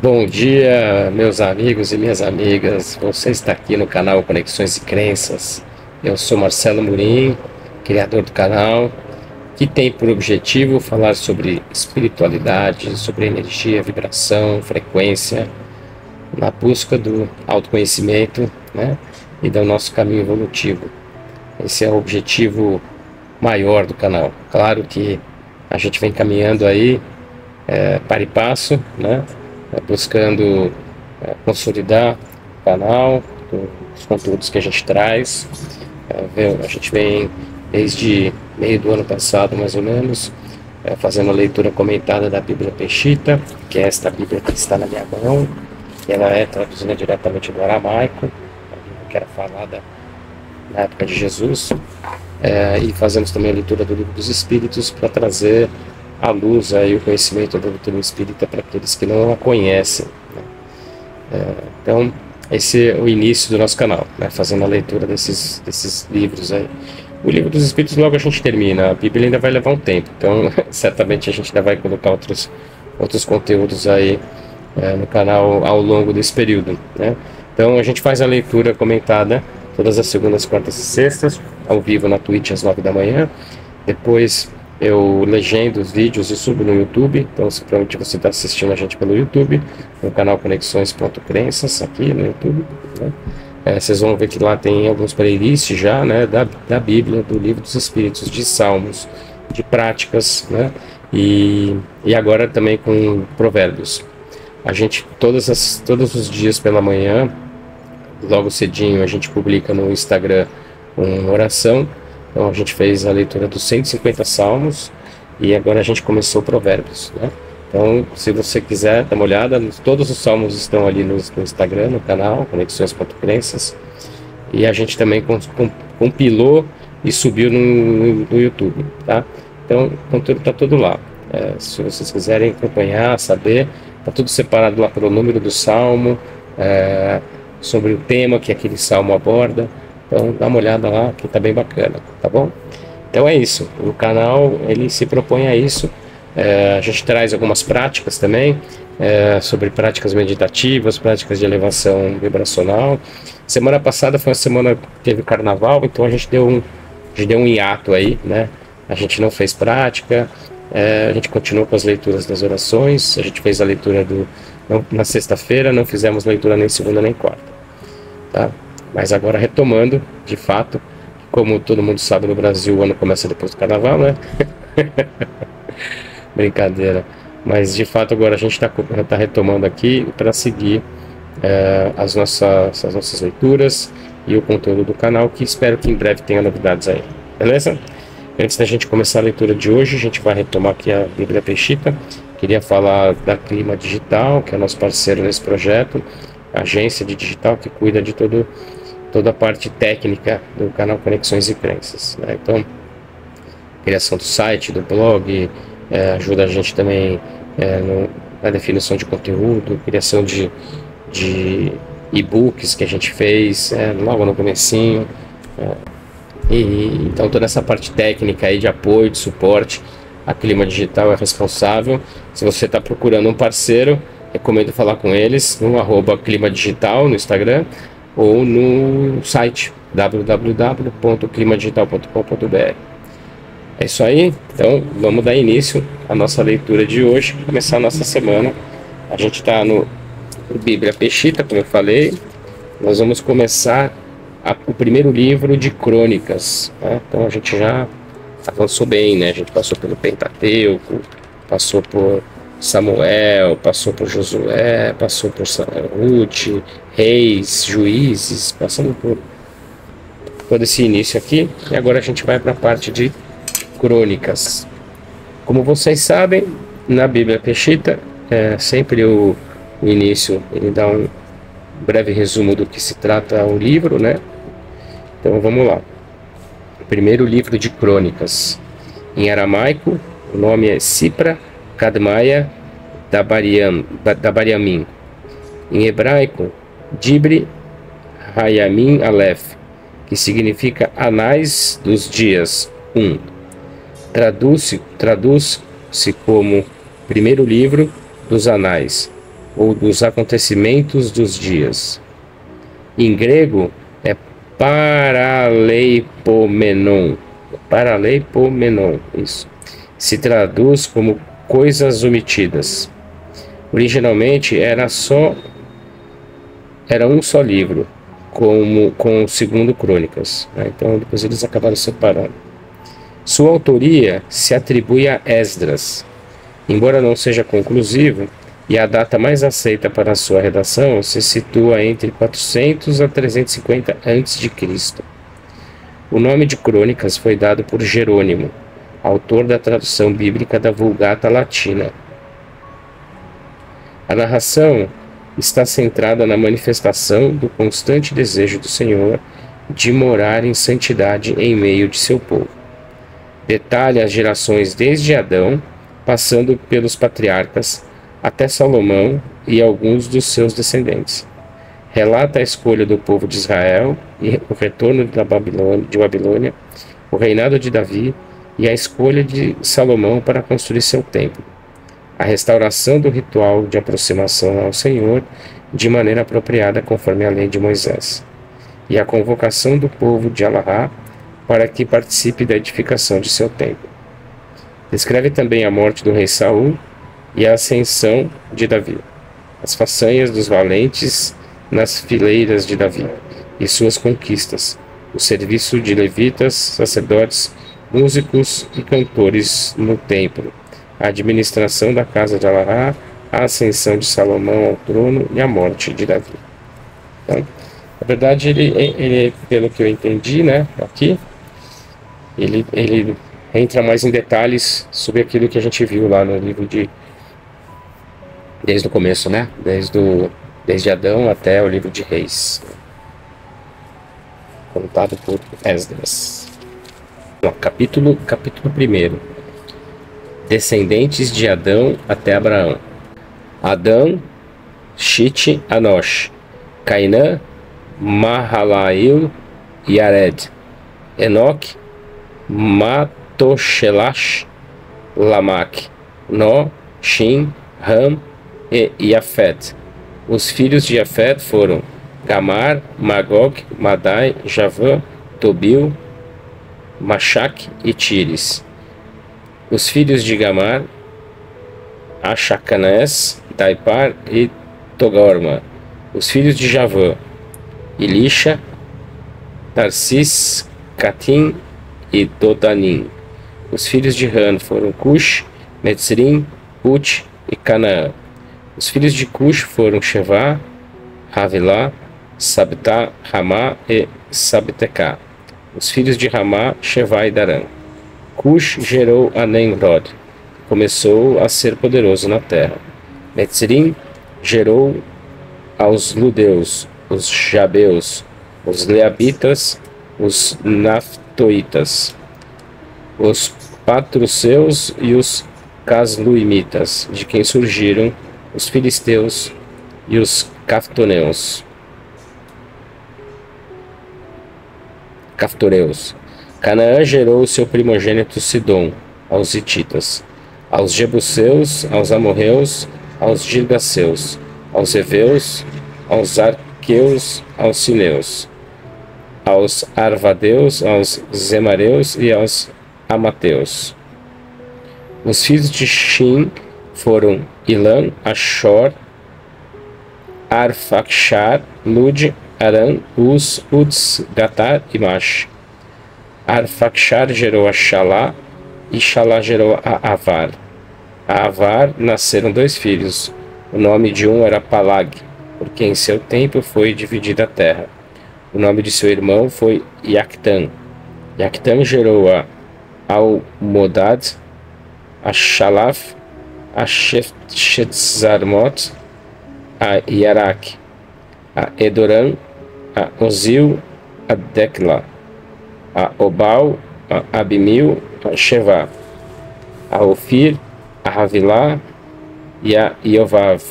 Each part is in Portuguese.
Bom dia, meus amigos e minhas amigas. Você está aqui no canal Conexões e Crenças. Eu sou Marcelo Murim, criador do canal, que tem por objetivo falar sobre espiritualidade, sobre energia, vibração, frequência, na busca do autoconhecimento, né, e do nosso caminho evolutivo. Esse é o objetivo maior do canal. Claro que a gente vem caminhando aí para e passo, né, buscando consolidar o canal, os conteúdos que a gente traz. A gente vem desde meio do ano passado, mais ou menos, fazendo a leitura comentada da Bíblia Peshitta, que é esta Bíblia que está na minha mão. Ela é traduzida diretamente do aramaico, a Bíblia que era falada na época de Jesus. E fazemos também a leitura do Livro dos Espíritos para trazer à luz aí o conhecimento da doutrina espírita para aqueles que não a conhecem, né? Então, esse é o início do nosso canal, né? Fazendo a leitura desses livros aí. O Livro dos Espíritos logo a gente termina, a Bíblia ainda vai levar um tempo, então certamente a gente ainda vai colocar outros conteúdos aí no canal ao longo desse período, né? Então a gente faz a leitura comentada todas as segundas, quartas e sextas, ao vivo na Twitch às 9 da manhã. Depois eu legendo os vídeos e subo no YouTube. Então, se provavelmente você está assistindo a gente pelo YouTube, no canal Conexões.crenças, aqui no YouTube, né? Vocês vão ver que lá tem alguns playlists já, né, da Bíblia, do Livro dos Espíritos, de Salmos, de práticas, né, e agora também com provérbios. A gente, todos os dias pela manhã, logo cedinho, a gente publica no Instagram uma oração. Então a gente fez a leitura dos 150 salmos e agora a gente começou provérbios, né? Então, se você quiser dar uma olhada, todos os salmos estão ali no Instagram, no canal Conexões.crenças, e a gente também compilou e subiu no YouTube, tá? Então, o conteúdo está tudo lá. Se vocês quiserem acompanhar, saber, está tudo separado lá pelo número do salmo, sobre o tema que aquele salmo aborda. Então dá uma olhada lá que tá bem bacana, tá bom? Então é isso, o canal ele se propõe a isso. A gente traz algumas práticas também, sobre práticas meditativas, práticas de elevação vibracional. Semana passada foi uma semana que teve carnaval, então a gente deu um hiato aí, né? A gente não fez prática, a gente continuou com as leituras das orações. A gente fez a leitura na sexta-feira, não fizemos leitura nem segunda nem quarta, tá? Mas agora retomando, de fato, como todo mundo sabe, no Brasil o ano começa depois do carnaval, né? Brincadeira. Mas de fato agora a gente tá retomando aqui para seguir as nossas leituras e o conteúdo do canal, que espero que em breve tenha novidades aí. Beleza? Antes da gente começar a leitura de hoje, a gente vai retomar aqui a Bíblia Peshitta. Queria falar da Clima Digital, que é nosso parceiro nesse projeto, agência de digital que cuida de toda a parte técnica do canal Conexões e Crenças, né? Então, criação do site, do blog, ajuda a gente também na definição de conteúdo, criação de e-books que a gente fez logo no comecinho, então toda essa parte técnica aí de apoio, de suporte, a Clima Digital é responsável. Se você está procurando um parceiro, recomendo falar com eles no @Clima Digital no Instagram, ou no site www.climadigital.com.br. É isso aí, então vamos dar início à nossa leitura de hoje, começar a nossa semana. A gente está no Bíblia Peshitta, como eu falei. Nós vamos começar o primeiro livro de Crônicas, né? Então a gente já avançou bem, né? A gente passou pelo Pentateuco, passou por Samuel, passou por Josué, passou por Ruth, Reis, Juízes, passando por todo esse início aqui, e agora a gente vai para a parte de Crônicas. Como vocês sabem, na Bíblia Peshitta, sempre o início ele dá um breve resumo do que se trata o livro, né? Então vamos lá. O primeiro livro de Crônicas. Em aramaico, o nome é Sipra Kadmaya Dabariamim. Em hebraico, Dibri Hayamin Aleph, que significa Anais dos Dias 1. Traduz-se como primeiro livro dos Anais, ou dos acontecimentos dos dias. Em grego é paraleipomenon. Paraleipomenon, isso. Se traduz como coisas omitidas. Originalmente era um só livro, com o segundo Crônicas, né? Então depois eles acabaram separando. Sua autoria se atribui a Esdras, embora não seja conclusivo, e a data mais aceita para sua redação se situa entre 400 a 350 a.C. O nome de Crônicas foi dado por Jerônimo, autor da tradução bíblica da Vulgata Latina. A narração está centrada na manifestação do constante desejo do Senhor de morar em santidade em meio de seu povo. Detalha as gerações desde Adão, passando pelos patriarcas, até Salomão e alguns dos seus descendentes. Relata a escolha do povo de Israel e o retorno de Babilônia, o reinado de Davi e a escolha de Salomão para construir seu templo. A restauração do ritual de aproximação ao Senhor de maneira apropriada conforme a lei de Moisés. E a convocação do povo de Alará para que participe da edificação de seu templo. Descreve também a morte do rei Saul e a ascensão de Davi, as façanhas dos valentes nas fileiras de Davi e suas conquistas, o serviço de levitas, sacerdotes, músicos e cantores no templo, a administração da casa de Alará, a ascensão de Salomão ao trono e a morte de Davi. Então, na verdade, ele pelo que eu entendi, né, aqui, ele entra mais em detalhes sobre aquilo que a gente viu lá no livro desde o começo, né, desde Adão até o livro de Reis, contado por Esdras. Capítulo 1. Descendentes de Adão até Abraão. Adão, Shite, Anosh, Cainã, Mahalael e Yared, Enoque, Matoshelash, Lamak, No, Shin, Ram e Yafet. Os filhos de Yafet foram Gamar, Magog, Madai, Javã, Tobil, Mashak e Tires. Os filhos de Gamar, Ashacanés, Daipar e Togorma. Os filhos de Javã, Elisha, Tarsis, Catim e Dodanim. Os filhos de Ran foram Cush, Metzrim, Put e Canaã. Os filhos de Cush foram Shevá, Havilá, Sabtá, Ramá e Sabtecá. Os filhos de Ramá, Shevá e Darã. Cush gerou a Nimrod, começou a ser poderoso na terra. Metzrim gerou aos Ludeus, os Jabeus, os Leabitas, os Naftoitas, os Patruceus e os Casluimitas, de quem surgiram os Filisteus e os Caftoreus. Canaã gerou seu primogênito Sidom, aos Hititas, aos Jebuseus, aos Amorreus, aos Girgaceus, aos Eveus, aos Arqueus, aos Sineus, aos Arvadeus, aos Zemareus e aos Amateus. Os filhos de Shin foram Ilã, Ashor, Arfaxar, Lud, Aram, Uz, Uts, Gatar e Mash. Arfaxar gerou a Shalá e Shalá gerou a Avar. A Avar nasceram dois filhos. O nome de um era Palag, porque em seu tempo foi dividida a terra. O nome de seu irmão foi Yactã. Yactã gerou a Almodad, a Shalaf, a Shetzarmot, a Yarak, a Edoram, a Ozil, a Decla, a Obal, a Abimil, a Shevá, a Ofir, a Havilá e a Iovav.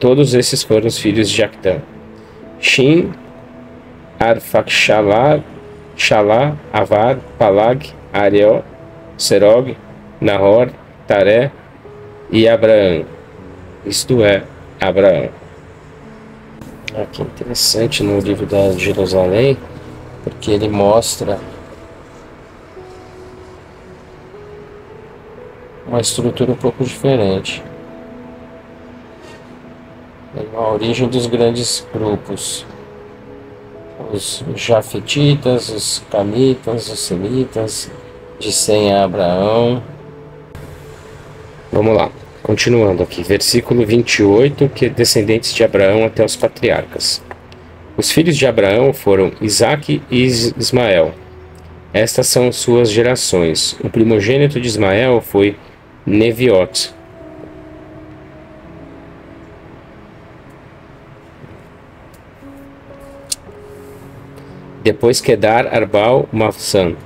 Todos esses foram os filhos de Yactã. Shin, Arfaxalá, Shalá, Avar, Palag, Ariel, Serog, Nahor, Taré e Abraão, isto é, Abraão. Aqui interessante no livro da Jerusalém, porque ele mostra uma estrutura um pouco diferente. A origem dos grandes grupos: os jafetitas, os camitas, os semitas, de Sem a Abraão. Vamos lá, continuando aqui, versículo 28, que é descendentes de Abraão até os patriarcas. Os filhos de Abraão foram Isaque e Ismael. Estas são suas gerações. O primogênito de Ismael foi Neviote. Depois Kedar, Arbal, Mavsan,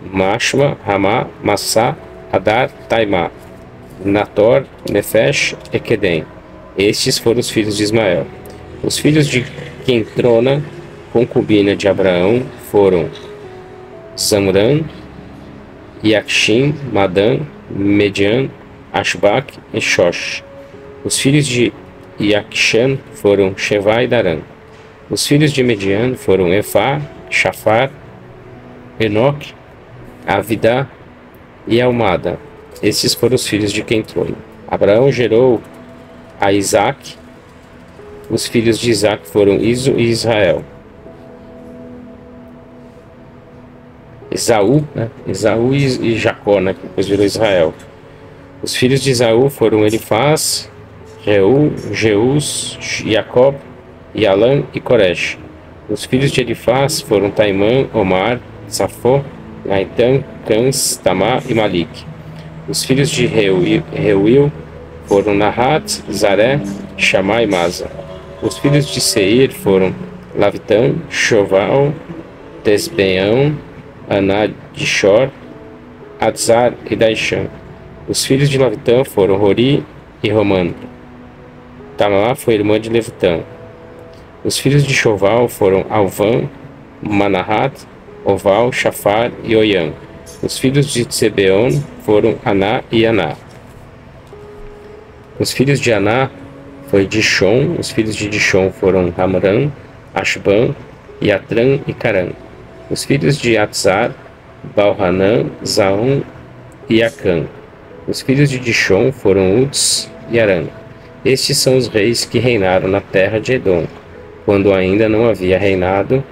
Mashma, Ramá, Massá, Adar, Taimá, Nator, Nefesh e Quedem. Estes foram os filhos de Ismael. Os filhos de Quentrona, concubina de Abraão, foram Zamran, Yakshim, Madan, Median, Ashbak e Shosh. Os filhos de Yakshan foram Sheva e Daran. Os filhos de Median foram Efá, Shafar, Enoque, Avidá e Almada. Estes foram os filhos de Quentrona. Abraão gerou a Isaque. Os filhos de Isaque foram Iso e Israel. Esaú, Esaú e Jacó, que depois virou Israel. Os filhos de Esaú foram Elifaz, Reu, Jeus, Jacob, Yalan e Coresh. Os filhos de Elifaz foram Taimã, Omar, Safó, Gaitã, Cãs, Tamá e Malik. Os filhos de Reuil foram Nahat, Zaré, Chamá e Maza. Os filhos de Seir foram Lavitã, Shoval, Tesbeão, Aná de Shor, Adzar e Daishan. Os filhos de Lavitã foram Rori e Romã. Tamá foi irmã de Levitã. Os filhos de Shoval foram Alvã, Manahat, Oval, Shafar e Oiã. Os filhos de Tsebeon foram Aná e Aná. Os filhos de Aná foi Dishon. Os filhos de Dishon foram Ramran, Ashban, Yatran e Caran. Os filhos de Atzar, Balhanã, Zaum e Acã. Os filhos de Dishon foram Uts e Aran. Estes são os reis que reinaram na terra de Edom, quando ainda não havia reinado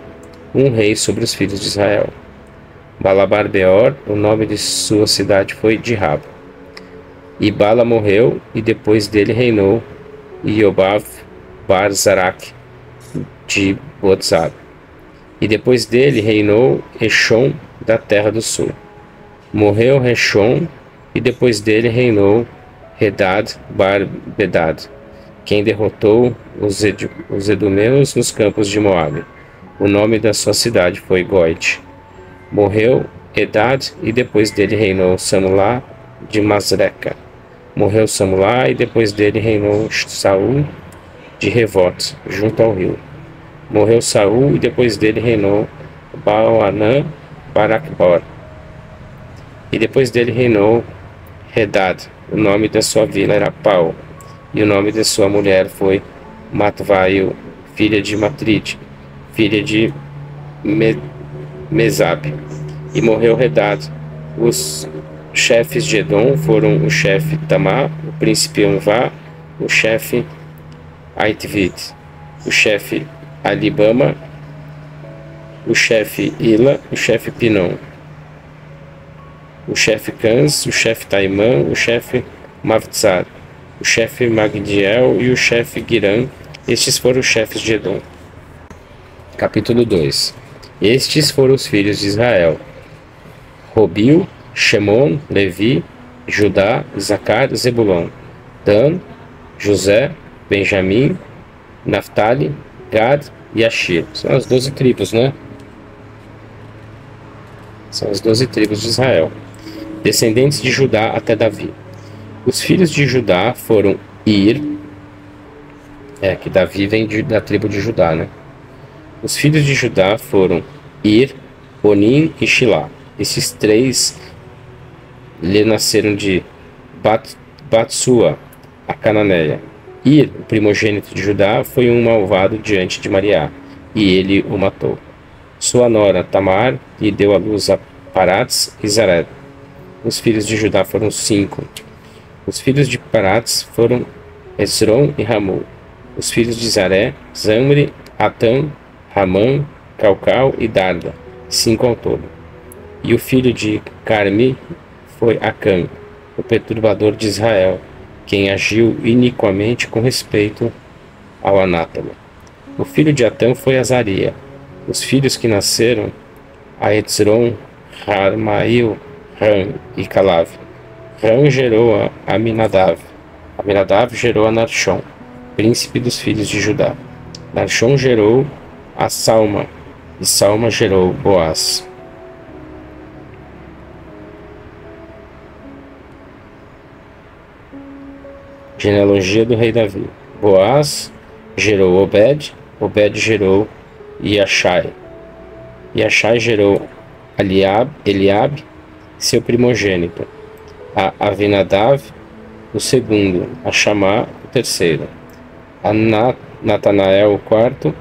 um rei sobre os filhos de Israel. Balabar-beor, o nome de sua cidade foi Dirraba. E Bala morreu, e depois dele reinou Iobav Bar-Zarak de Botzar. E depois dele reinou Reshon da terra do sul. Morreu Reshon, e depois dele reinou Redad Bar-Bedad, quem derrotou os edomeus nos campos de Moabe. O nome da sua cidade foi Goit. Morreu Edad, e depois dele reinou Samulá de Masreca. Morreu Samulá, e depois dele reinou Saul de Revot, junto ao rio. Morreu Saul, e depois dele reinou Baal-Anã Barakbor. E depois dele reinou Redad. O nome da sua vila era Pau, e o nome de sua mulher foi Matvaio, filha de Matrid, filha de Mesab. E morreu Redad. Os chefes de Edom foram o chefe Tamá, o príncipe Anvá, o chefe Aitvid, o chefe Alibama, o chefe Ila, o chefe Pinom, o chefe Cãs, o chefe Taimã, o chefe Mavtzar, o chefe Magdiel e o chefe Giram. Estes foram os chefes de Edom. Capítulo 2. Estes foram os filhos de Israel: Robil, Shemon, Levi, Judá, Isacar, Zebulon, Dan, José, Benjamim, Naftali, Gad e Asher. São as 12 tribos, São as 12 tribos de Israel. Descendentes de Judá até Davi. Os filhos de Judá foram Ir, que Davi vem da tribo de Judá, Os filhos de Judá foram Ir, Onim e Shilá. Esses três lhe nasceram de Batsua, a cananeia, Ir, o primogênito de Judá, foi um malvado diante de Mariá, e ele o matou. Sua nora, Tamar, lhe deu à luz a Parats e Zared. Os filhos de Judá foram 5. Os filhos de Parats foram Hezron e Ramul. Os filhos de Zaré, Zamri, Atã, Ramã, Calcal e Darda, 5 ao todo. E o filho de Carmi foi Acã, o perturbador de Israel, quem agiu iniquamente com respeito ao anátema. O filho de Atã foi Azaria. Os filhos que nasceram a Hezron, Harmail, Ram e Calav. Ram gerou a Aminadav. Aminadav gerou a Narshon, príncipe dos filhos de Judá. Narshon gerou a Salma, e Salma gerou Boaz. Genealogia do rei Davi. Boaz gerou Obed, Obed gerou Iashai. Iashai gerou Eliabe, seu primogênito. A Avinadav, o segundo. A Chamá, o terceiro. A Natanael, o quarto.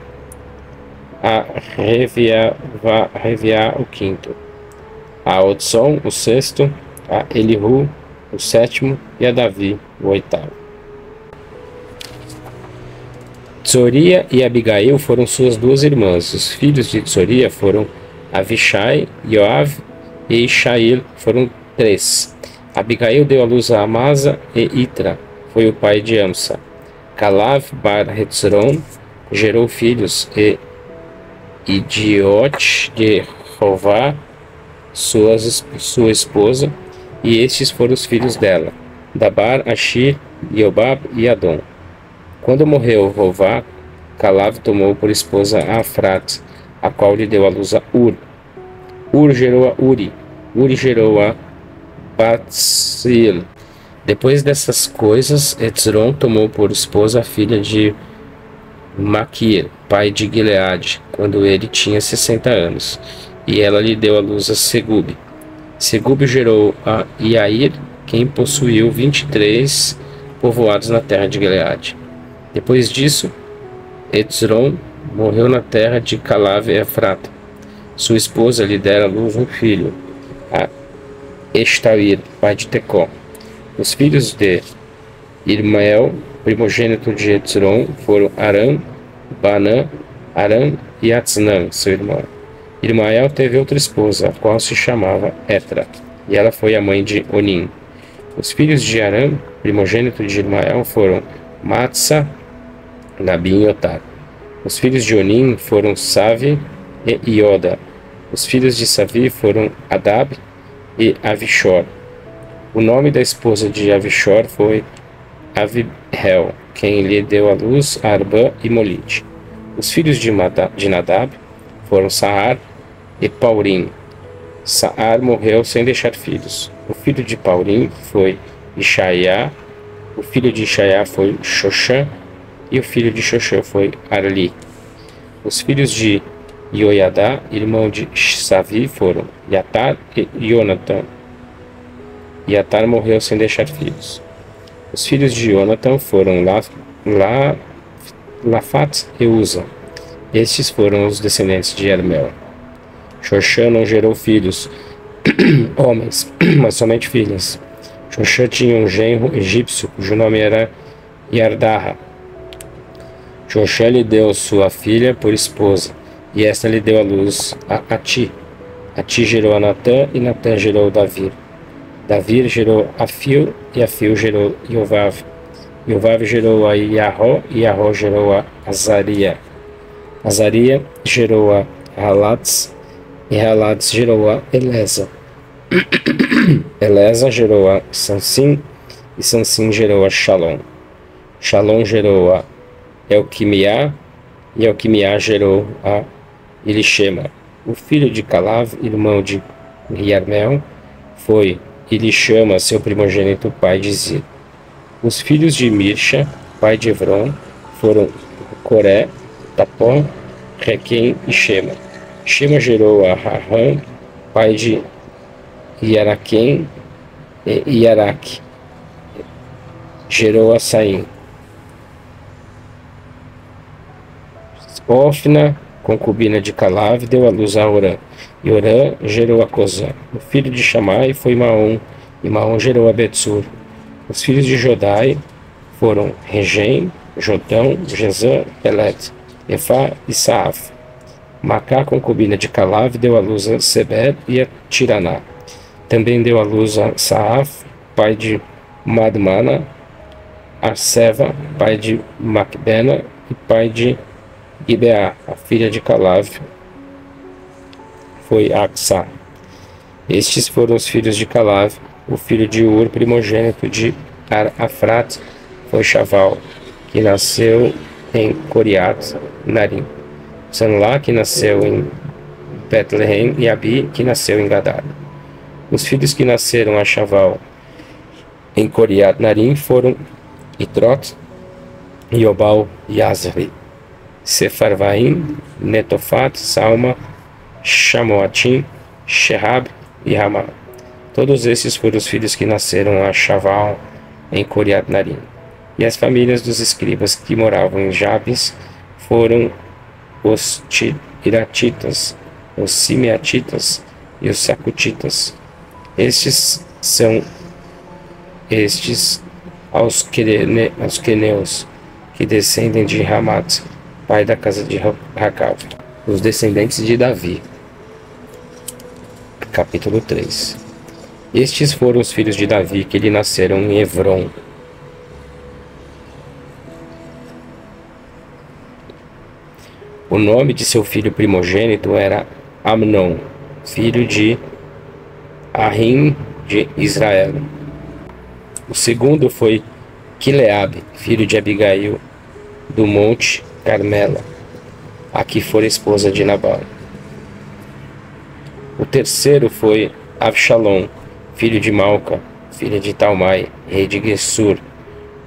A Reviá, o quinto. A Otson, o sexto. A Elihu, o sétimo. E a Davi, o oitavo. Tsoria e Abigail foram suas 2 irmãs. Os filhos de Tsoria foram Avishai, Yoav e Ishael, foram 3. Abigail deu à luz a Amasa e Itra, foi o pai de Amsa. Calav bar Hetzron gerou filhos e Idiote de Rová, sua esposa, e estes foram os filhos dela, Dabar, Ashir, Iobab e Adon. Quando morreu Rová, Calav tomou por esposa a Afrat, a qual lhe deu à luz a Ur. Ur gerou a Uri. Uri gerou a Batsil. Depois dessas coisas, Hezron tomou por esposa a filha de Maquir, pai de Gileade, quando ele tinha 60 anos, e ela lhe deu à luz a Segub. Segub gerou a Iair, quem possuiu 23 povoados na terra de Gileade. Depois disso, Hezron morreu na terra de Calav e Efrata. Sua esposa lhe dera à luz um filho, a Estair, pai de Tecó. Os filhos de Irmael, primogênito de Hezron, foram Aram, Banã, Aram e Atznã, seu irmão. Irmael teve outra esposa, a qual se chamava Etra, e ela foi a mãe de Onim. Os filhos de Aram, primogênito de Irmael, foram Matsa, Nabim e Otar. Os filhos de Onim foram Savi e Ioda. Os filhos de Savi foram Adab e Avishor. O nome da esposa de Avishor foi Avihel, quem lhe deu à luz a Arbã e Molite. Os filhos de Nadab foram Saar e Paurim. Saar morreu sem deixar filhos. O filho de Paurim foi Ishaiá. O filho de Ishaiá foi Xoxã. E o filho de Xoxã foi Arli. Os filhos de Ioiadá, irmão de Savi, foram Yatar e Jonatã. Yatar morreu sem deixar filhos. Os filhos de Jonatã foram Lafat e Uza. Estes foram os descendentes de Hermel. Xoxã não gerou filhos, homens, mas somente filhas. Xoxã tinha um genro egípcio, cujo nome era Yardarra. Xoxã lhe deu sua filha por esposa, e esta lhe deu à luz a Ati. Ati gerou a Natã, e Natã gerou Davi. Davi gerou Afil, e Afil gerou Iovav. Iovav gerou a Iarró, e Iarró gerou a Azaria. Azaria gerou a Halatz, e Halatz gerou a Eleza. Eleza gerou a Sansim, e Sansim gerou a Shalom. Shalom gerou a Elquimiá, e Elquimiá gerou a Elishema. O filho de Calav, irmão de Riarmel, foi Elishama, seu primogênito, pai de Zir. Os filhos de Mirsha, pai de Evron, foram Coré, Tapon, Requem e Shema. Shema gerou a Raham, pai de Iaraquém e Iaraque. Gerou a Saim. Ofna, concubina de Calave, deu à luz a Orã. E Orã gerou a Cozã. O filho de Chamai foi Maom, e Maom gerou a Betsur. Os filhos de Jodai foram Regem, Jotão, Jezã, Pelet, Efá e Saaf. Macá, concubina de Calave, deu à luz a Seber e a Tiraná. Também deu à luz a Saaf, pai de Madmana, Arseva, pai de Macbena e pai de Gibeá. A filha de Calave foi Aksá. Estes foram os filhos de Calave. O filho de Ur, primogênito de Arafrat, foi Shaval, que nasceu em Coriat Narim. Sanlá, que nasceu em Betlehem, e Abi, que nasceu em Gadar. Os filhos que nasceram a Shaval em Coriat Narim foram Itrot, Iobal e Azri, Sefarvaim, Netofat, Salma, Shamoatim, Shehab e Ramá. Todos esses foram os filhos que nasceram a Shaval em Coriat Narim. E as famílias dos escribas que moravam em Jabes foram os Iratitas, os Simeatitas e os Sacutitas. Estes são aos queneus, que descendem de Ramat, pai da casa de Racal. Os descendentes de Davi. Capítulo 3. Estes foram os filhos de Davi que lhe nasceram em Hebron. O nome de seu filho primogênito era Amnon, filho de Ahim de Israel. O segundo foi Quileabe, filho de Abigail, do monte Carmela, a que fora esposa de Nabal. O terceiro foi Avshalom, filho de Malca, filha de Talmai, rei de Gessur.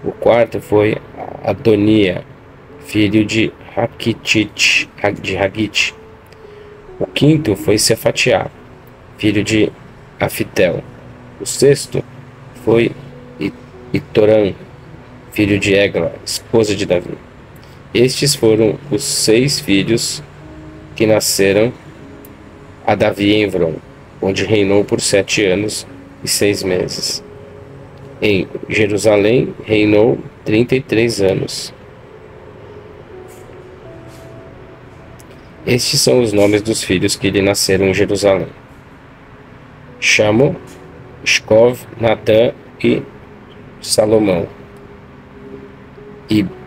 O quarto foi Adonia, filho de Hagite. O quinto foi Sefatiá, filho de Afitel. O sexto foi Itoram, filho de Egla, esposa de Davi. Estes foram os 6 filhos que nasceram a Davi em Hebron, onde reinou por 7 anos e 6 meses. Em Jerusalém reinou 33 anos. Estes são os nomes dos filhos que lhe nasceram em Jerusalém: Shamo, Shkov, Natã e Salomão.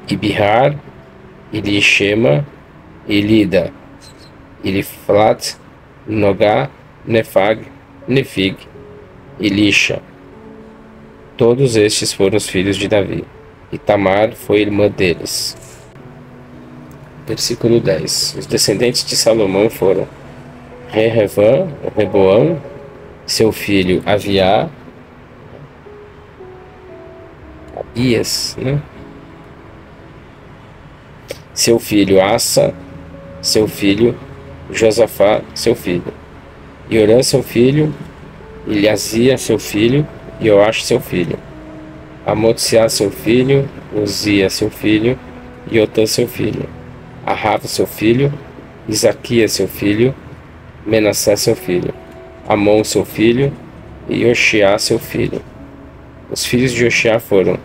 Ibihar, Elishema, Elida, Eliflat, Nogá, Nefag, Nefig, Elisha. Todos estes foram os filhos de Davi, e Tamar foi irmã deles. Versículo 10. Os descendentes de Salomão foram Rehavã, Reboão, seu filho Aviá, Abias, seu filho Assa, seu filho Josafá, seu filho Yorã, seu filho Eliazia, seu filho Yoash, seu filho Amotsiá, seu filho Uzia, seu filho Iotã, seu filho Arrava, seu filho Isaquias, seu filho Menassés, seu filho Amon, seu filho e Oxiá, seu filho. Os filhos de Oxiá foram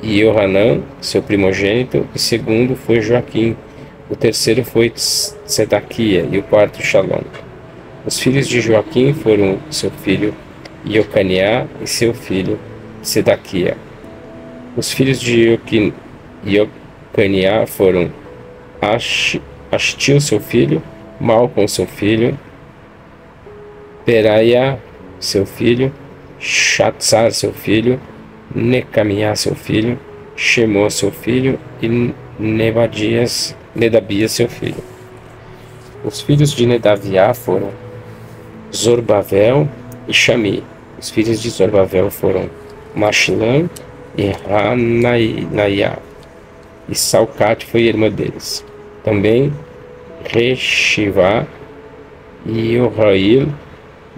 Iohanã, seu primogênito, e segundo foi Joaquim, o terceiro foi Sedaquia, e o quarto Shalom. Os filhos de Joaquim foram seu filho Iocaniá e seu filho Sedaquia. Os filhos de Iocaniá foram Astil, seu filho, Malcom, seu filho, Peraiá, seu filho, Shatzar, seu filho, Necamiá, seu filho, Shemó, seu filho, e Nedabias, seu filho. Os filhos de Nedaviá foram Zorbavel e Shami. Os filhos de Zorbavel foram Mashilã e Hanaiá. E Salcate foi irmã deles. Também Reshivá e Yohail,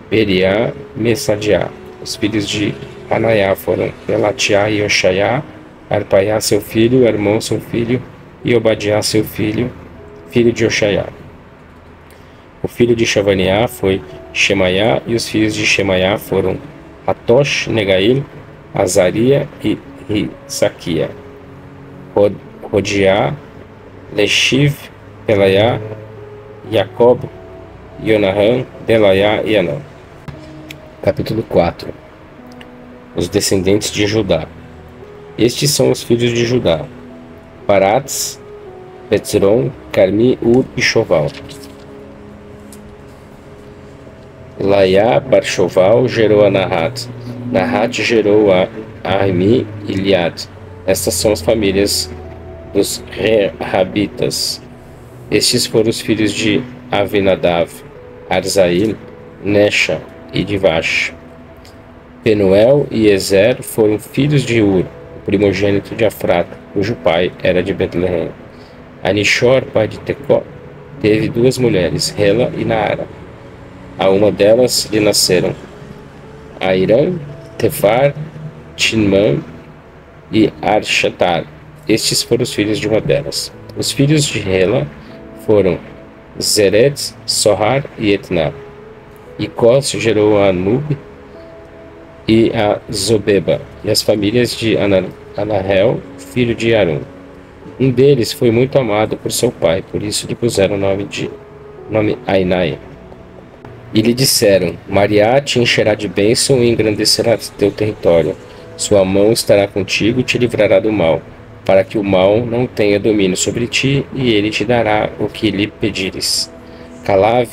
Beriá, Messadiá. Os filhos de Hanaiá foram Pelatiá e Oxaiá, Arpaiá, seu filho, Hermon, seu filho, e Obadiá, seu filho, filho de Oxaiá. O filho de Shavaniá foi Shemaiá, e os filhos de Shemaiá foram Hatosh, Negaim, Azaria e Isaquia. Rodiá, Leshiv, Pelaiá, Jacob, Yonahan, Delaiá e Anã. Capítulo 4. Os descendentes de Judá. Estes são os filhos de Judá: Parats, Betzron, Carmi, Ur e Shoval. Laiá, Barshoval gerou a Nahat. Nahat gerou a Armi e Liad. Estas são as famílias dos Rabitas. Estes foram os filhos de Avinadav, Arzail, Nesha e Divash. Penuel e Ezer foram filhos de Ur, o primogênito de Afrata, cujo pai era de Betlehem. Anishor, pai de Tecó, teve duas mulheres, Hela e Naara. A uma delas lhe nasceram Airam, Tefar, Tinman e Arshatar. Estes foram os filhos de uma delas. Os filhos de Hela foram Zered, Sohar e Etná. E Cós gerou a Anub e a Zobeba, e as famílias de Anahel, filho de Arum. Um deles foi muito amado por seu pai, por isso lhe puseram o nome Ainai. E lhe disseram: Mariá te encherá de bênção e engrandecerá teu território. Sua mão estará contigo e te livrará do mal, para que o mal não tenha domínio sobre ti, e ele te dará o que lhe pedires. Calav,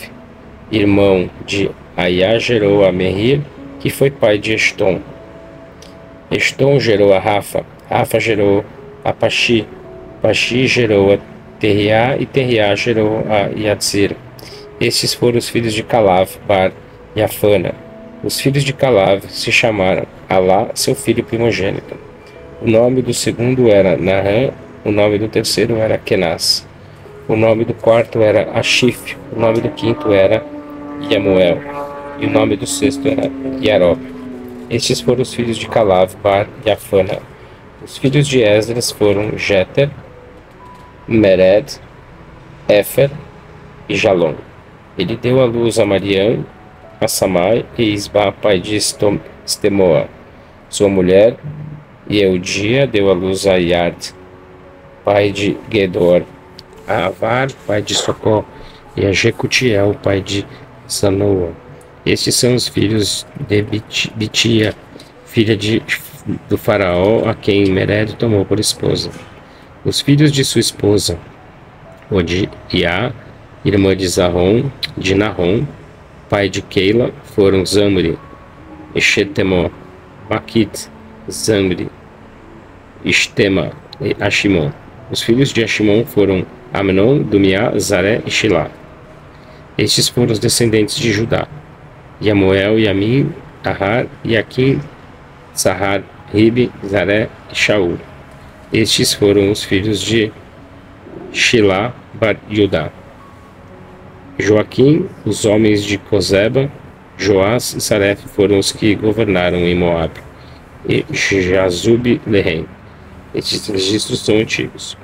irmão de Aiá, gerou a Mehir, que foi pai de Estom. Estom gerou a Rafa. Rafa gerou a Pashi. Pashi gerou a Terriá, e Terriá gerou a Yatzir. Estes foram os filhos de Calav, Bar e Afana. Os filhos de Calav se chamaram Alá, seu filho primogênito. O nome do segundo era Nahan, o nome do terceiro era Kenaz. O nome do quarto era Ashif, o nome do quinto era Yamuel, e o nome do sexto era Yaró. Estes foram os filhos de Calav, Bar e Afana. Os filhos de Esdras foram Jeter, Mered, Éfer e Jalom. Ele deu à luz a Mariam, a Samai e Isba, pai de Estemoa, sua mulher, e Eudia deu à luz a Yard, pai de Gedor, a Avar, pai de Socó, e a Jecutiel, pai de Zanoa. Estes são os filhos de Bitia, filha do faraó, a quem Mered tomou por esposa. Os filhos de sua esposa, Odiá, irmã de Zahon, de Nahom, pai de Keila, foram Zamri, Eshetemó, Maquit, Zamri, Estema e Ashimon. Os filhos de Ashimon foram Amnon, Dumiá, Zaré e Shilá. Estes foram os descendentes de Judá: Yamuel, Yamin, Ahar, Yaquim, Sahar, Ribe, Zaré e Shaul. Estes foram os filhos de Shilá, Bar Yudá. Joaquim, os homens de Cozeba, Joás e Saref foram os que governaram em Moabe, e Jazub Lehem. Estes registros são antigos.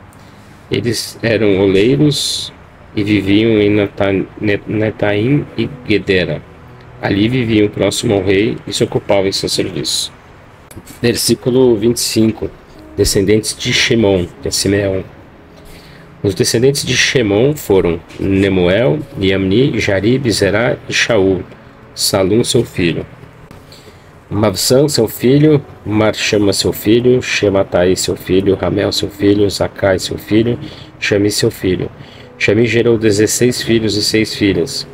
Eles eram oleiros e viviam em Netaim e Gedera. Ali viviam próximo ao rei e se ocupavam em seu serviço. Versículo 25. Descendentes de Shemon, de Simeão. Os descendentes de Shemon foram Nemuel, Yamni, Jarib, Zerá e Shaul, Salum seu filho, Mavsam seu filho, Marshama seu filho, Shematai seu filho, Ramel seu filho, Zacai seu filho, Shami seu filho. Shami gerou 16 filhos e 6 filhas.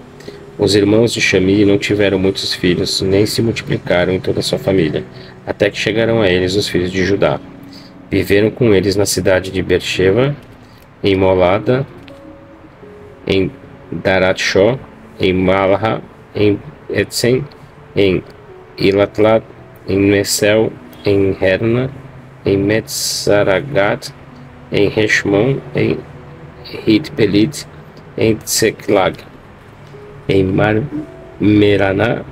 Os irmãos de Shami não tiveram muitos filhos, nem se multiplicaram em toda a sua família, até que chegaram a eles os filhos de Judá. Viveram com eles na cidade de Beersheba, em Molada, em Darat-shó, em Malaha, em Etzen, em Ilatlat, em Mesel, em Herna, em Metzaragat, em Heshmon, em Hitpelit, em Tseklag, em Meraná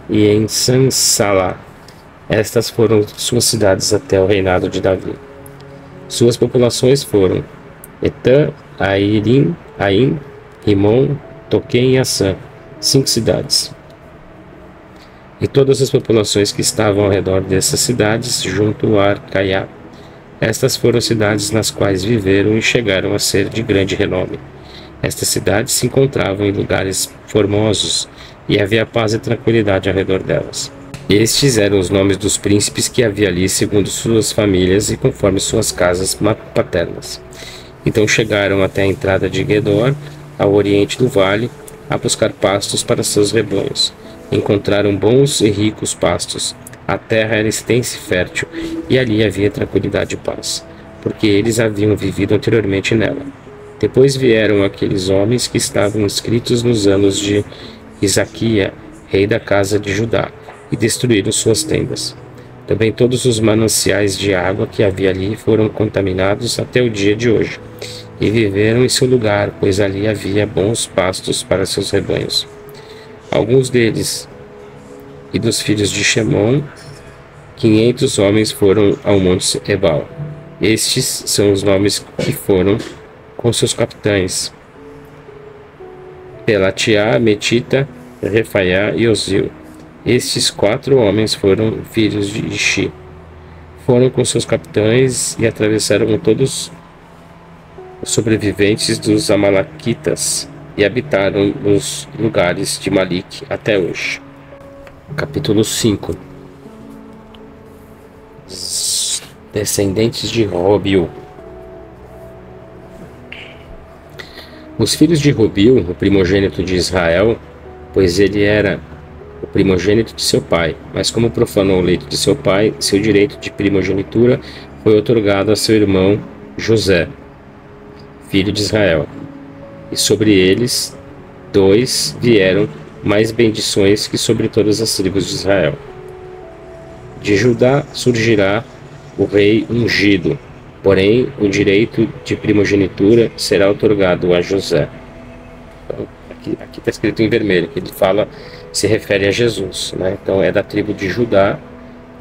e em Sansala. Estas foram suas cidades até o reinado de Davi. Suas populações foram Etã, Airim, Aim, Rimon, Toquém e Assã, 5 cidades. E todas as populações que estavam ao redor dessas cidades, junto a Arcaiá. Estas foram cidades nas quais viveram e chegaram a ser de grande renome. Estas cidades se encontravam em lugares formosos, e havia paz e tranquilidade ao redor delas. Estes eram os nomes dos príncipes que havia ali, segundo suas famílias e conforme suas casas paternas. Então chegaram até a entrada de Gedor, ao oriente do vale, a buscar pastos para seus rebanhos. Encontraram bons e ricos pastos. A terra era extensa e fértil, e ali havia tranquilidade e paz, porque eles haviam vivido anteriormente nela. Depois vieram aqueles homens que estavam inscritos nos anos de Isaquia, rei da casa de Judá, e destruíram suas tendas. Também todos os mananciais de água que havia ali foram contaminados até o dia de hoje, e viveram em seu lugar, pois ali havia bons pastos para seus rebanhos. Alguns deles e dos filhos de Shemon, 500 homens foram ao monte Ebal. Estes são os nomes que foram com seus capitães: Pelatiá, Metita, Refaiá e Ozil. Estes 4 homens foram filhos de Ishi. Foram com seus capitães e atravessaram todos os sobreviventes dos Amalequitas e habitaram nos lugares de Malik até hoje. Capítulo 5. Descendentes de Robil. Os filhos de Robil, o primogênito de Israel, pois ele era o primogênito de seu pai, mas como profanou o leito de seu pai, seu direito de primogenitura foi outorgado a seu irmão José, filho de Israel. E sobre eles 2 vieram mais bendições que sobre todas as tribos de Israel. De Judá surgirá o rei ungido, porém o direito de primogenitura será outorgado a José. Então, aqui está escrito em vermelho, que ele fala, se refere a Jesus, né? Então é da tribo de Judá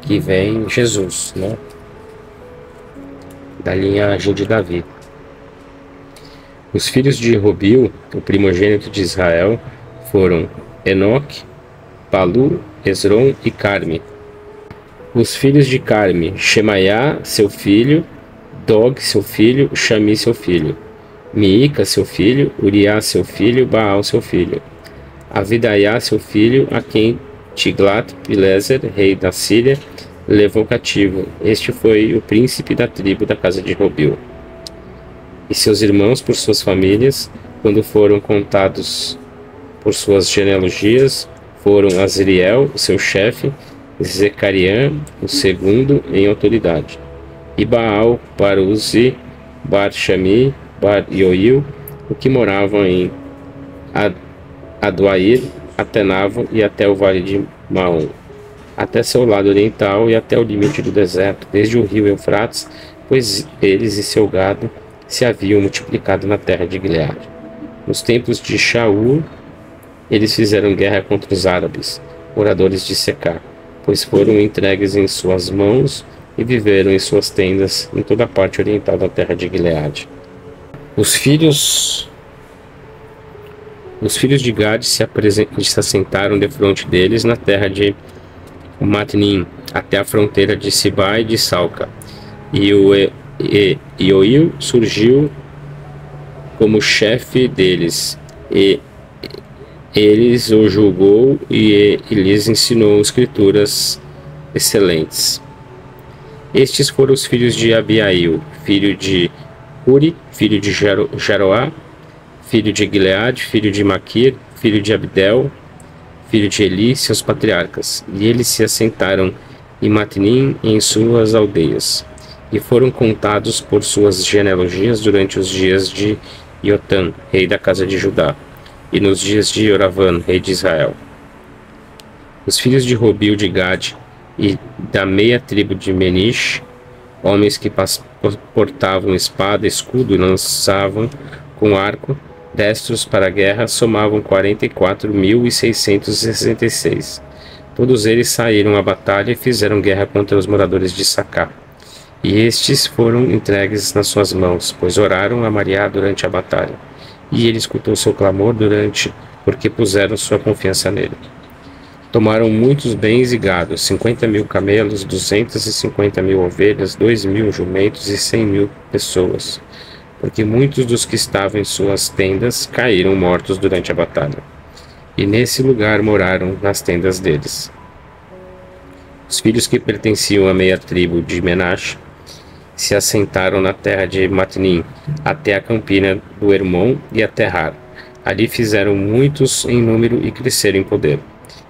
que vem Jesus, né? Da linhagem de Davi. Os filhos de Robil, o primogênito de Israel, foram Enoque, Palu, Esrom e Carme. Os filhos de Carme: Shemaiá, seu filho; Dog, seu filho; Shami, seu filho; Miica, seu filho; Uriá, seu filho; Baal, seu filho; Avidaiá, seu filho, a quem Tiglat-Pileser, rei da Síria, levou cativo. Este foi o príncipe da tribo da casa de Robil. E seus irmãos por suas famílias, quando foram contados por suas genealogias, foram Azriel, seu chefe; Zecariã, o segundo em autoridade; e Baal, Baruzi, Bar-Shami, Bar-Yoil, o que moravam em Aduair, Atenavo e até o vale de Maom, até seu lado oriental e até o limite do deserto, desde o rio Eufrates, pois eles e seu gado se haviam multiplicado na terra de Gileade. Nos tempos de Shaul, eles fizeram guerra contra os árabes, moradores de Secá, pois foram entregues em suas mãos e viveram em suas tendas em toda a parte oriental da terra de Gileade. Os filhos de Gad se assentaram defronte deles na terra de Matnim, até a fronteira de Sibá e de Salca. E Ioil surgiu como chefe deles, e eles o julgou e lhes ensinou escrituras excelentes. Estes foram os filhos de Abiail, filho de Uri, filho de Jaroá, filho de Gileade, filho de Maquir, filho de Abdel, filho de Eli, seus patriarcas. E eles se assentaram em Matnim e em suas aldeias, e foram contados por suas genealogias durante os dias de Iotam, rei da casa de Judá, e nos dias de Yoravam, rei de Israel. Os filhos de Robil de Gad e da meia tribo de Menish, homens que portavam espada, escudo e lançavam com arco, destros para a guerra, somavam 44.666. Todos eles saíram à batalha e fizeram guerra contra os moradores de Sacá. e estes foram entregues nas suas mãos, pois oraram a Maria durante a batalha. E ele escutou seu clamor porque puseram sua confiança nele. Tomaram muitos bens e gados, 50.000 camelos, 250.000 ovelhas, 2.000 jumentos e 100.000 pessoas, porque muitos dos que estavam em suas tendas caíram mortos durante a batalha. E nesse lugar moraram nas tendas deles. Os filhos que pertenciam à meia tribo de Menache se assentaram na terra de Matnim, até a campina do Hermon e até Har. Ali fizeram muitos em número e cresceram em poder.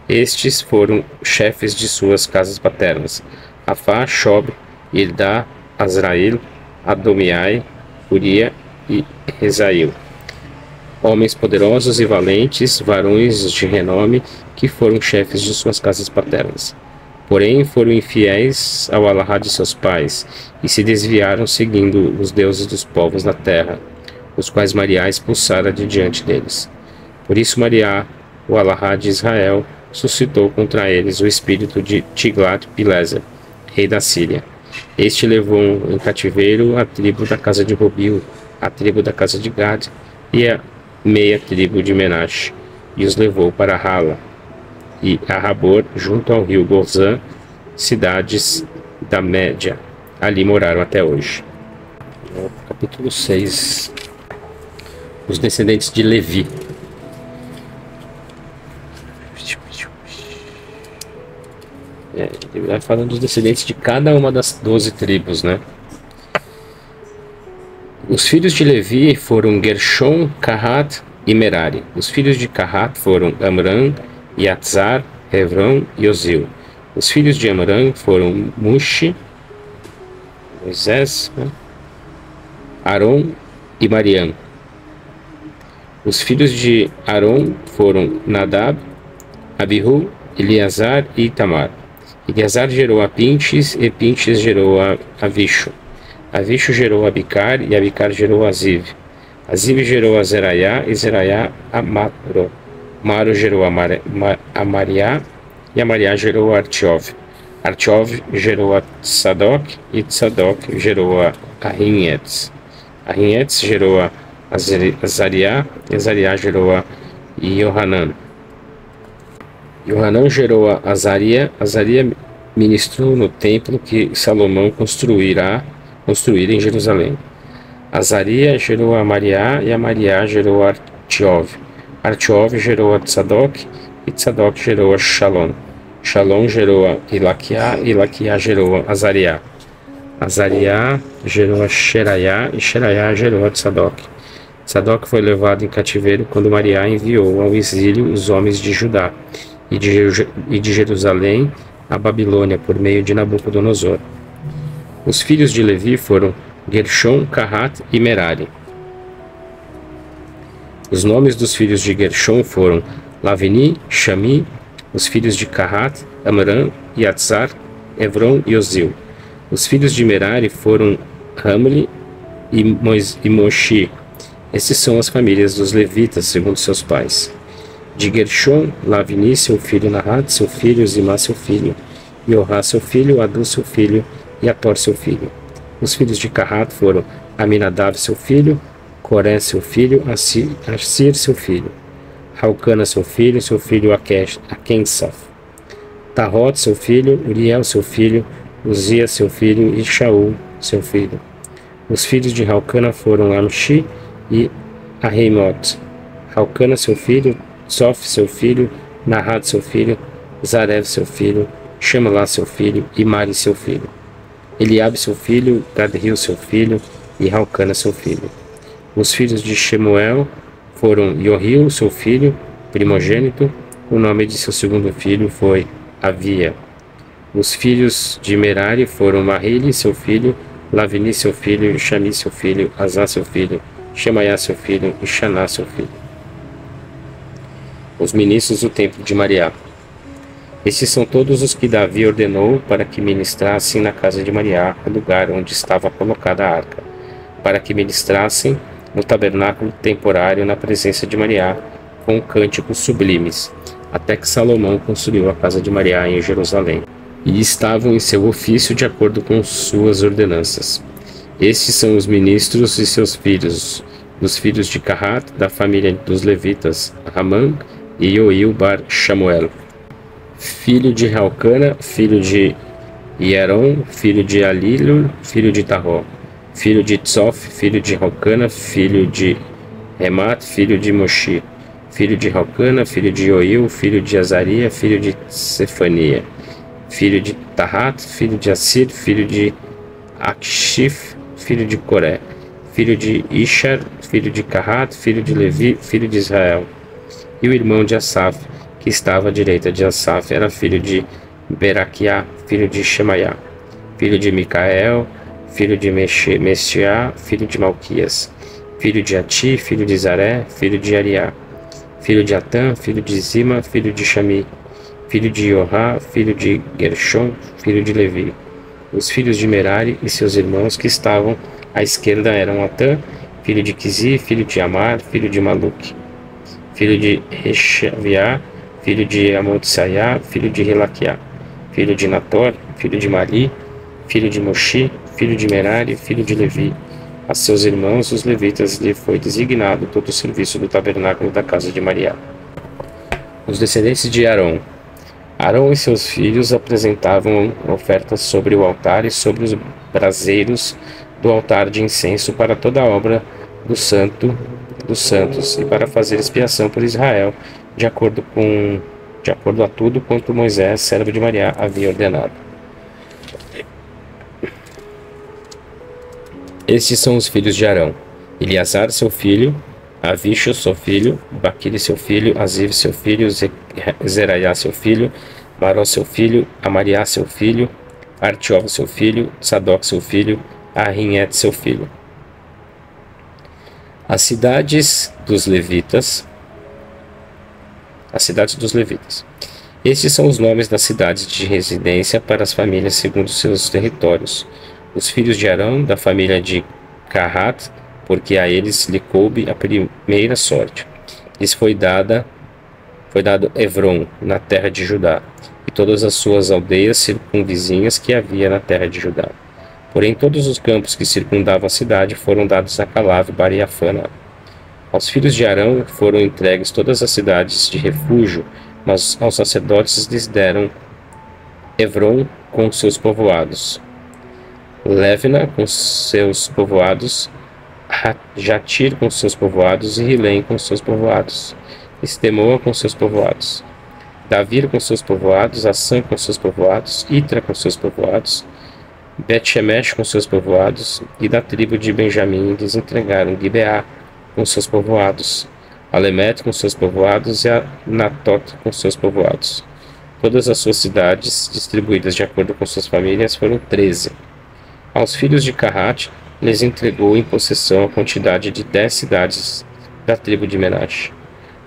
Estes foram chefes de suas casas paternas: Afá, Shob, Irdá, Azrael, Adomiai, Uria e Rezael. Homens poderosos e valentes, varões de renome, que foram chefes de suas casas paternas. Porém, foram infiéis ao Alahá de seus pais, e se desviaram seguindo os deuses dos povos da terra, os quais Maria expulsara de diante deles. Por isso Maria, o Alahá de Israel, suscitou contra eles o espírito de Tiglat-Pileser, rei da Síria. Este levou em cativeiro a tribo da casa de Robil, a tribo da casa de Gad e a meia tribo de Menache, e os levou para Hala e a Rabor, junto ao rio Gozã, cidades da Média. Ali moraram até hoje. No capítulo 6, os descendentes de Levi. Ele vai falando dos descendentes de cada uma das 12 tribos, né? Os filhos de Levi foram Gershon, Cahat e Merari. Os filhos de Cahat foram Amram, Yatzar, Hevron e Ozil. Os filhos de Amram foram Mushi, Moisés, né? Aron e Mariam. Os filhos de Aron foram Nadab, Abihu, Eleazar e Itamar. Eleazar gerou a Pintes, e Pintes gerou a Avishu. Avishu gerou a Abicar, e Abicar gerou a Aziv. Aziv gerou a Zeraiá, e Zeraiá a Maro. Maro gerou a Mariá, e a Mariá gerou a Artiov. Artiov gerou a Tsadok, e Tsadok gerou a Ahinetz. Ahinetz gerou a Azariá, e Azariá gerou a Yohanan. Yohanan gerou a Azaria. Azaria ministrou no templo que Salomão construíra em Jerusalém. Azaria gerou a Mariá, e a Mariá gerou a Artiov. Artiov gerou a Tsadok, e Tsadok gerou a Shalom. Shalom gerou a Ilaquiá, e Ilaquiá gerou a Azariá. Azariá gerou a Sheraiá, e Sheraiá gerou a Tsadok. Tsadok foi levado em cativeiro quando Mariá enviou ao exílio os homens de Judá e de Jerusalém à Babilônia por meio de Nabucodonosor. Os filhos de Levi foram Gershon, Cahat e Merari. Os nomes dos filhos de Gershon foram Lavini, Shami. Os filhos de Cahat, Amram, Yatzar, Hevron e Ozil. Os filhos de Merari foram Ramli e Moshi. Essas são as famílias dos levitas, segundo seus pais. De Gershon, Lavini, seu filho, Nahat, seu filho, Zimá, seu filho, Yohá, seu filho, Adu, seu filho, e Ator, seu filho. Os filhos de Cahat foram Aminadab, seu filho, Coré, seu filho, Assir, seu filho, Raucana, seu filho Akensaf, Tarot, seu filho, Uriel, seu filho, Uzia, seu filho, e Shaul, seu filho. Os filhos de Raucana foram Amshi e Aheimot. Raucana, seu filho, Zof, seu filho, Nahat, seu filho, Zarev, seu filho, Shemalá, seu filho, e Mari, seu filho. Eliabe, seu filho, Gadriel, seu filho, e Raucana, seu filho. Os filhos de Shemuel foram Yohil, seu filho, primogênito. O nome de seu segundo filho foi Avia. Os filhos de Merari foram Mahili, seu filho, Lavini, seu filho, Shami, seu filho, Azá, seu filho, Shemaiá, seu filho, e Shaná, seu filho. Os ministros do templo de Mariá. Estes são todos os que Davi ordenou para que ministrassem na casa de Mariá, o lugar onde estava colocada a arca, para que ministrassem no tabernáculo temporário na presença de Mariá, com cânticos sublimes, até que Salomão construiu a casa de Mariá em Jerusalém. e estavam em seu ofício de acordo com suas ordenanças. Estes são os ministros e seus filhos, dos filhos de Cahat, da família dos levitas, Ramã e Yoil bar Shamuel, filho de Elcana, filho de Hieron, filho de Alilur, filho de Taró, filho de Tsof, filho de Elcana, filho de Remat, filho de Moshi, filho de Elcana, filho de Yoil, filho de Azaria, filho de Sefania, filho de Tahat, filho de Assir, filho de Akshif, filho de Coré, filho de Ishar, filho de Cahat, filho de Levi, filho de Israel. E o irmão de Asaf, que estava à direita de Asaf, era filho de Beraquiá, filho de Shemaiá, filho de Micael, filho de Messiá, filho de Malquias, filho de Ati, filho de Zaré, filho de Ariá, filho de Atã, filho de Zima, filho de Shami, filho de Yohá, filho de Gershon, filho de Levi. Os filhos de Merari e seus irmãos que estavam à esquerda eram Atã, filho de Quizi, filho de Amar, filho de Maluque, filho de Rechaviá, filho de Amotsaiá, filho de Relaquiá, filho de Nator, filho de Mali, filho de Moshi, filho de Merari, filho de Levi. A seus irmãos, os levitas, lhe foi designado todo o serviço do tabernáculo da casa de Mariá. Os descendentes de Arão. Arão e seus filhos apresentavam ofertas sobre o altar e sobre os braseiros do altar de incenso para toda a obra do Santo dos Santos e para fazer expiação por Israel, de acordo a tudo quanto Moisés, servo de Mariá, havia ordenado. Estes são os filhos de Arão: Eleazar, seu filho, Avishu, seu filho, Baquili, seu filho, Aziv, seu filho, Zeraiá, seu filho, Maró, seu filho, Amariá, seu filho, Artiova, seu filho, Sadoc, seu filho, Ahinhet, seu filho. As cidades dos levitas. Estes são os nomes das cidades de residência para as famílias segundo seus territórios. Os filhos de Arão, da família de Cahat, porque a eles lhe coube a primeira sorte. Lhes foi dado Evron, na terra de Judá, e todas as suas aldeias circunvizinhas que havia na terra de Judá. Porém, todos os campos que circundavam a cidade foram dados a Calave, Bariafana. Aos filhos de Arão foram entregues todas as cidades de refúgio, mas aos sacerdotes lhes deram Evron com seus povoados, Lévena com seus povoados, Jatir com seus povoados e Rilém com seus povoados, Estemoa com seus povoados, Davir com seus povoados, Assã com seus povoados, Itra com seus povoados, Bet-Shemesh com seus povoados, e da tribo de Benjamim lhes entregaram Gibeá com seus povoados, Alemet com seus povoados e Anatot com seus povoados. Todas as suas cidades, distribuídas de acordo com suas famílias, foram 13. Aos filhos de Cahat lhes entregou em possessão a quantidade de 10 cidades da tribo de Menache.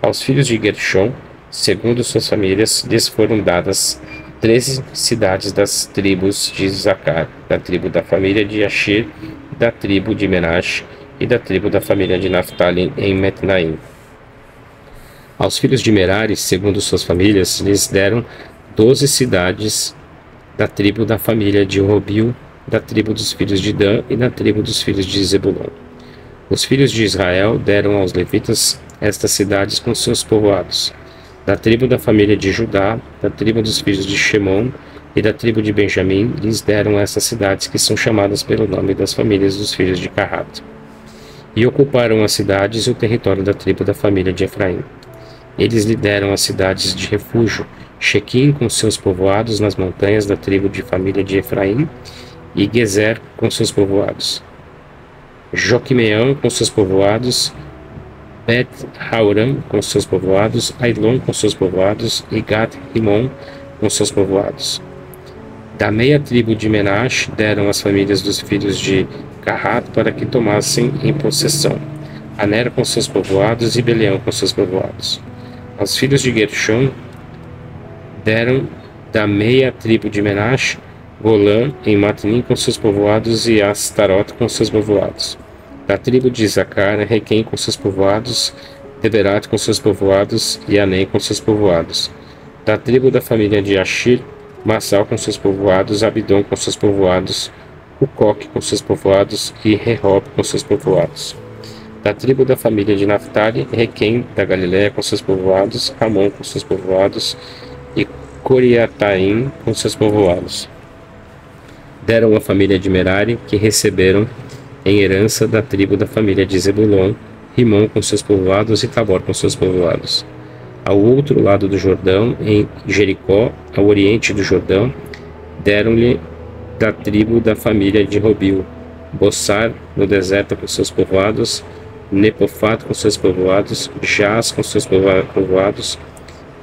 Aos filhos de Gershon, segundo suas famílias, lhes foram dadas 13 cidades das tribos de Zacar, da tribo da família de Asher, da tribo de Menache e da tribo da família de Naftali em Metnaim. Aos filhos de Merari, segundo suas famílias, lhes deram 12 cidades da tribo da família de Robil, da tribo dos filhos de Dan e da tribo dos filhos de Zebulon. Os filhos de Israel deram aos levitas estas cidades com seus povoados. Da tribo da família de Judá, da tribo dos filhos de Shemon e da tribo de Benjamim, lhes deram essas cidades que são chamadas pelo nome das famílias dos filhos de Cahat. E ocuparam as cidades e o território da tribo da família de Efraim. Eles lhe deram as cidades de refúgio, Shequim com seus povoados nas montanhas da tribo de família de Efraim, e Gezer com seus povoados, Joquimeão com seus povoados, Bet-Hauram com seus povoados, Ailon com seus povoados e Gat-Rimon com seus povoados. Da meia tribo de Menache deram as famílias dos filhos de Cahat para que tomassem em possessão, Aner com seus povoados e Beleão com seus povoados. Aos filhos de Gershon deram da meia tribo de Menache Golã em Matnim com seus povoados e Astarot com seus povoados. Da tribo de Zacar, Requém com seus povoados, Deberat com seus povoados e Anem com seus povoados. Da tribo da família de Ashir, Massal com seus povoados, Abidom com seus povoados, Hucoque com seus povoados e Rehob com seus povoados. Da tribo da família de Naphtali, Requem da Galiléia com seus povoados, Ramon com seus povoados e Coriataim com seus povoados. Deram a família de Merari, que receberam em herança da tribo da família de Zebulon, Rimon com seus povoados e Tabor com seus povoados. Ao outro lado do Jordão, em Jericó, ao oriente do Jordão, deram-lhe da tribo da família de Robil, Bossar no deserto com seus povoados, Nepofat com seus povoados, Jaz com seus povoados,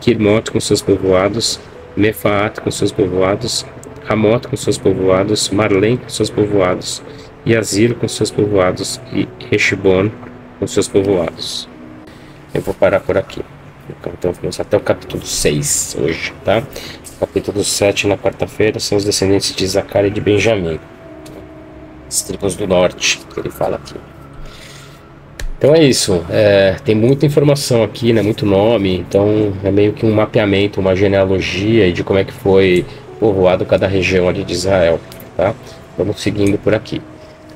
Quirmote com seus povoados, Mefaat com seus povoados, Ramot com seus povoados, Marlém com seus povoados, Yazir com seus povoados e Heshbon com seus povoados. Eu vou parar por aqui. Então vamos até o capítulo 6 hoje, tá? Capítulo 7 na quarta-feira são os descendentes de Isacar e de Benjamim, as tribos do norte, que ele fala aqui. Então é isso, tem muita informação aqui, né, muito nome, então é meio que um mapeamento, uma genealogia de como é que foi povoado cada região ali de Israel, tá? Vamos seguindo por aqui.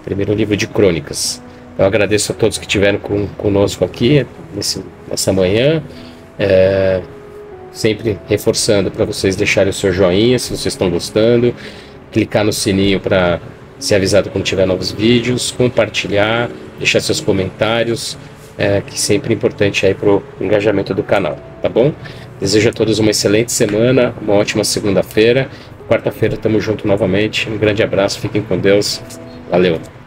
Primeiro livro de Crônicas. Eu agradeço a todos que estiveram conosco aqui nessa manhã, sempre reforçando para vocês deixarem o seu joinha se vocês estão gostando, clicar no sininho para ser avisado quando tiver novos vídeos, compartilhar, deixar seus comentários, que sempre é importante aí para o engajamento do canal, tá bom? Desejo a todos uma excelente semana, uma ótima segunda-feira. Quarta-feira estamos juntos novamente. Um grande abraço, fiquem com Deus. Valeu!